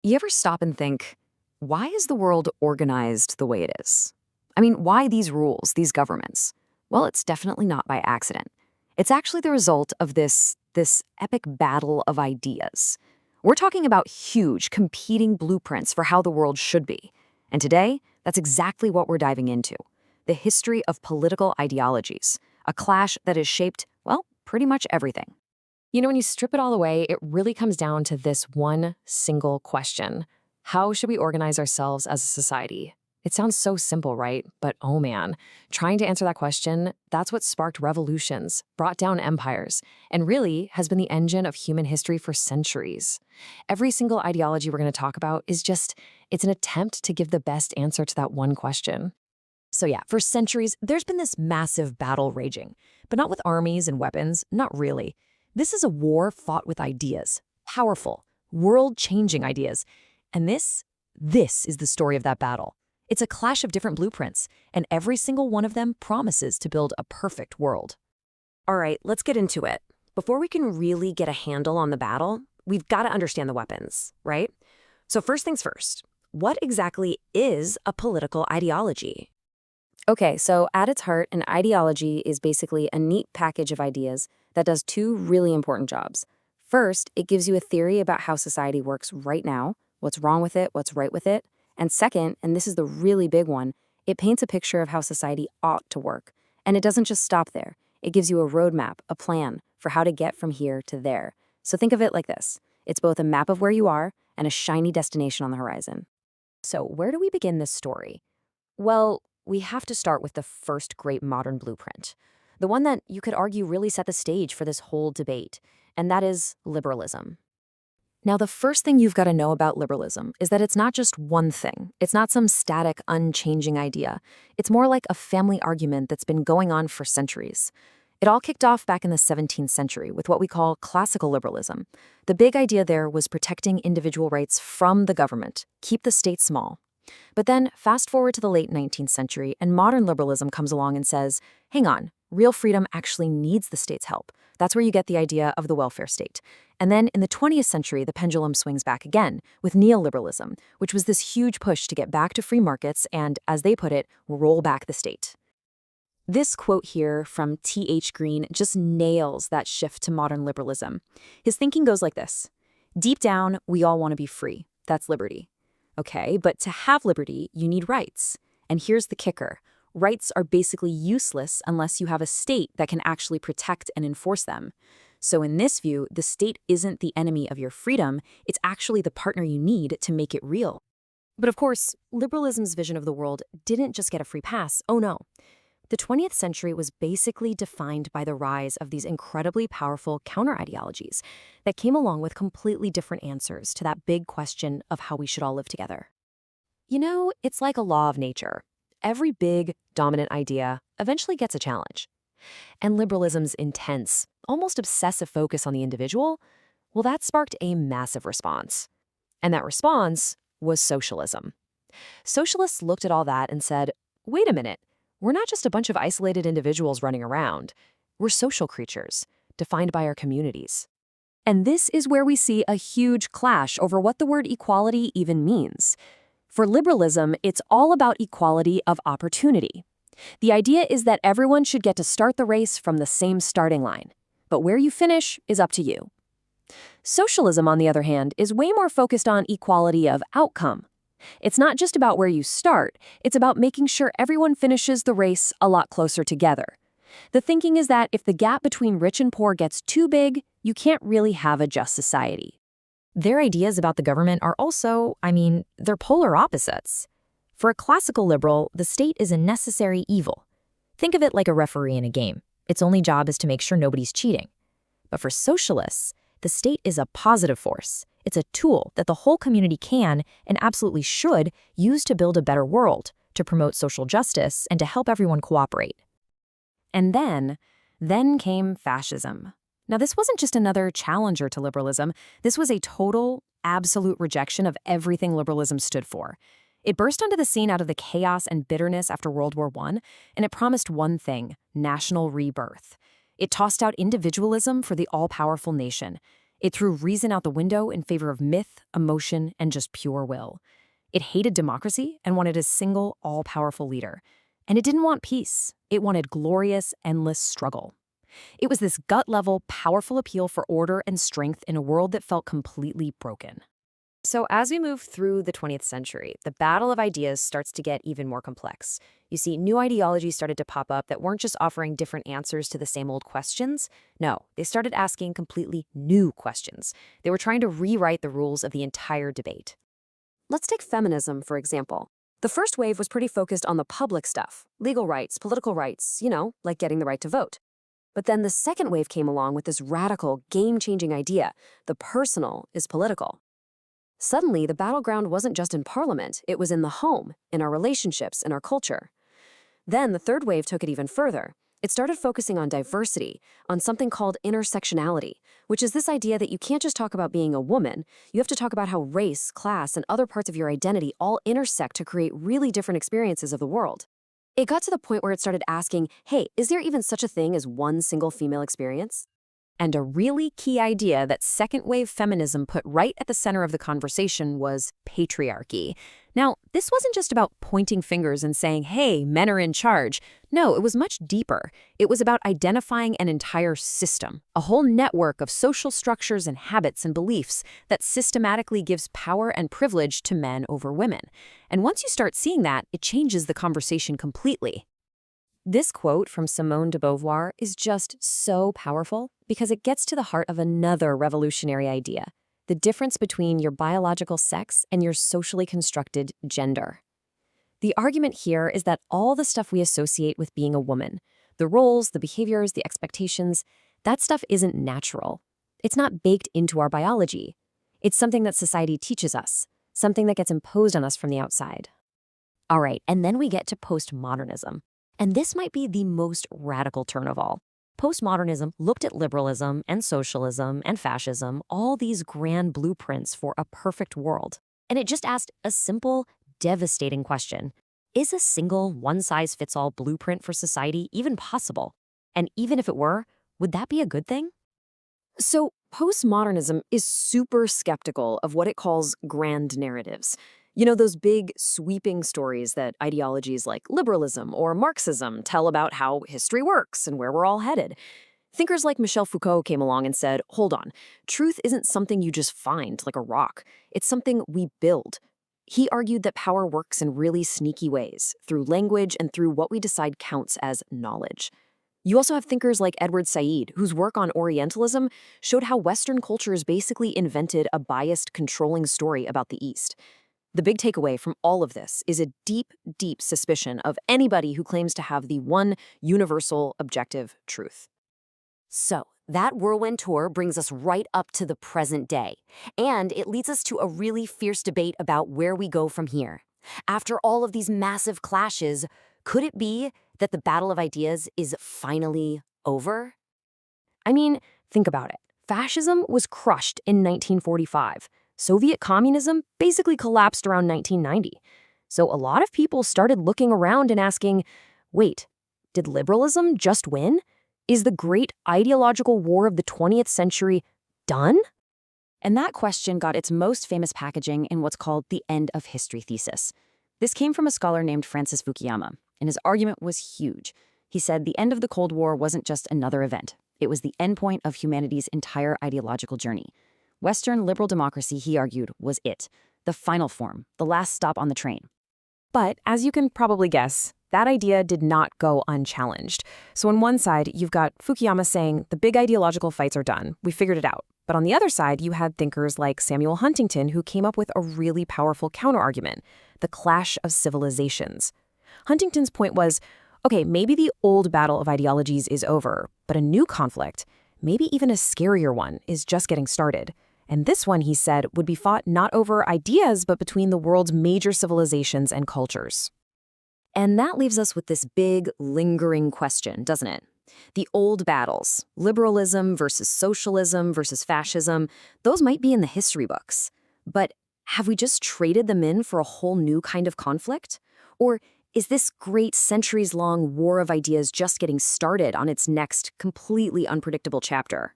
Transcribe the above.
You ever stop and think, why is the world organized the way it is? I mean, why these rules, these governments? Well, it's definitely not by accident. It's actually the result of this epic battle of ideas. We're talking about huge, competing blueprints for how the world should be. And today, that's exactly what we're diving into. The history of political ideologies, a clash that has shaped, well, pretty much everything. When you strip it all away, it really comes down to this one single question. How should we organize ourselves as a society? It sounds so simple, right? But oh man, trying to answer that question, that's what sparked revolutions, brought down empires, and really has been the engine of human history for centuries. Every single ideology we're going to talk about it's an attempt to give the best answer to that one question. So yeah, for centuries, there's been this massive battle raging, but not with armies and weapons, not really. This is a war fought with ideas, powerful, world-changing ideas. And this is the story of that battle. It's a clash of different blueprints, and every single one of them promises to build a perfect world. All right, let's get into it. Before we can really get a handle on the battle, we've got to understand the weapons, right? So first things first, what exactly is a political ideology? Okay, so at its heart, an ideology is basically a neat package of ideas that does two really important jobs. First, it gives you a theory about how society works right now, what's wrong with it, what's right with it. And second, and this is the really big one, it paints a picture of how society ought to work. And it doesn't just stop there. It gives you a roadmap, a plan for how to get from here to there. So think of it like this. It's both a map of where you are and a shiny destination on the horizon. So where do we begin this story? Well, we have to start with the first great modern blueprint, the one that you could argue really set the stage for this whole debate, and that is liberalism. Now, the first thing you've got to know about liberalism is that it's not just one thing. It's not some static, unchanging idea. It's more like a family argument that's been going on for centuries. It all kicked off back in the 17th century with what we call classical liberalism. The big idea there was protecting individual rights from the government, keep the state small. But then, fast forward to the late 19th century, and modern liberalism comes along and says, hang on, real freedom actually needs the state's help. That's where you get the idea of the welfare state. And then in the 20th century, the pendulum swings back again with neoliberalism, which was this huge push to get back to free markets and, as they put it, roll back the state. This quote here from T.H. Green just nails that shift to modern liberalism. His thinking goes like this. Deep down, we all want to be free. That's liberty. Okay, but to have liberty, you need rights. And here's the kicker. Rights are basically useless unless you have a state that can actually protect and enforce them. So in this view, the state isn't the enemy of your freedom, it's actually the partner you need to make it real. But of course, liberalism's vision of the world didn't just get a free pass, oh no. The 20th century was basically defined by the rise of these incredibly powerful counter-ideologies that came along with completely different answers to that big question of how we should all live together. It's like a law of nature. Every big, dominant idea eventually gets a challenge. And liberalism's intense, almost obsessive focus on the individual, well, that sparked a massive response. And that response was socialism. Socialists looked at all that and said, wait a minute, we're not just a bunch of isolated individuals running around. We're social creatures, defined by our communities. And this is where we see a huge clash over what the word equality even means. For liberalism, it's all about equality of opportunity. The idea is that everyone should get to start the race from the same starting line. But where you finish is up to you. Socialism, on the other hand, is way more focused on equality of outcome. It's not just about where you start, it's about making sure everyone finishes the race a lot closer together. The thinking is that if the gap between rich and poor gets too big, you can't really have a just society. Their ideas about the government are also, they're polar opposites. For a classical liberal, the state is a necessary evil. Think of it like a referee in a game. Its only job is to make sure nobody's cheating. But for socialists, the state is a positive force. It's a tool that the whole community can, and absolutely should, use to build a better world, to promote social justice, and to help everyone cooperate. And then came fascism. Now, this wasn't just another challenger to liberalism. This was a total, absolute rejection of everything liberalism stood for. It burst onto the scene out of the chaos and bitterness after World War I, and it promised one thing: national rebirth. It tossed out individualism for the all-powerful nation. It threw reason out the window in favor of myth, emotion, and just pure will. It hated democracy and wanted a single, all-powerful leader. And it didn't want peace. It wanted glorious, endless struggle. It was this gut-level, powerful appeal for order and strength in a world that felt completely broken. So as we move through the 20th century, the battle of ideas starts to get even more complex. You see, new ideologies started to pop up that weren't just offering different answers to the same old questions. No, they started asking completely new questions. They were trying to rewrite the rules of the entire debate. Let's take feminism, for example. The first wave was pretty focused on the public stuff, legal rights, political rights, like getting the right to vote. But then the second wave came along with this radical, game-changing idea: the personal is political. Suddenly, the battleground wasn't just in parliament, it was in the home, in our relationships, in our culture. Then the third wave took it even further. It started focusing on diversity, on something called intersectionality, which is this idea that you can't just talk about being a woman, you have to talk about how race, class, and other parts of your identity all intersect to create really different experiences of the world. It got to the point where it started asking, hey, is there even such a thing as one single female experience? And a really key idea that second-wave feminism put right at the center of the conversation was patriarchy. Now, this wasn't just about pointing fingers and saying, hey, men are in charge. No, it was much deeper. It was about identifying an entire system, a whole network of social structures and habits and beliefs that systematically gives power and privilege to men over women. And once you start seeing that, it changes the conversation completely. This quote from Simone de Beauvoir is just so powerful because it gets to the heart of another revolutionary idea: the difference between your biological sex and your socially constructed gender. The argument here is that all the stuff we associate with being a woman, the roles, the behaviors, the expectations, that stuff isn't natural. It's not baked into our biology. It's something that society teaches us, something that gets imposed on us from the outside. All right, and then we get to postmodernism. And this might be the most radical turn of all. Postmodernism looked at liberalism and socialism and fascism, all these grand blueprints for a perfect world. And it just asked a simple, devastating question: is a single, one-size-fits-all blueprint for society even possible? And even if it were, would that be a good thing? So postmodernism is super skeptical of what it calls grand narratives. Those big, sweeping stories that ideologies like liberalism or Marxism tell about how history works and where we're all headed. Thinkers like Michel Foucault came along and said, hold on, truth isn't something you just find like a rock. It's something we build. He argued that power works in really sneaky ways, through language and through what we decide counts as knowledge. You also have thinkers like Edward Said, whose work on Orientalism showed how Western cultures basically invented a biased, controlling story about the East. The big takeaway from all of this is a deep, deep suspicion of anybody who claims to have the one universal objective truth. So, that whirlwind tour brings us right up to the present day, and it leads us to a really fierce debate about where we go from here. After all of these massive clashes, could it be that the battle of ideas is finally over? I mean, think about it. Fascism was crushed in 1945. Soviet communism basically collapsed around 1990. So a lot of people started looking around and asking, wait, did liberalism just win? Is the great ideological war of the 20th century done? And that question got its most famous packaging in what's called the end of history thesis. This came from a scholar named Francis Fukuyama, and his argument was huge. He said the end of the Cold War wasn't just another event. It was the endpoint of humanity's entire ideological journey. Western liberal democracy, he argued, was it, the final form, the last stop on the train. But, as you can probably guess, that idea did not go unchallenged. So on one side, you've got Fukuyama saying the big ideological fights are done, we figured it out. But on the other side, you had thinkers like Samuel Huntington who came up with a really powerful counterargument, the clash of civilizations. Huntington's point was, okay, maybe the old battle of ideologies is over, but a new conflict, maybe even a scarier one, is just getting started. And this one, he said, would be fought not over ideas, but between the world's major civilizations and cultures. And that leaves us with this big, lingering question, doesn't it? The old battles, liberalism versus socialism versus fascism, those might be in the history books. But have we just traded them in for a whole new kind of conflict? Or is this great centuries-long war of ideas just getting started on its next, completely unpredictable chapter?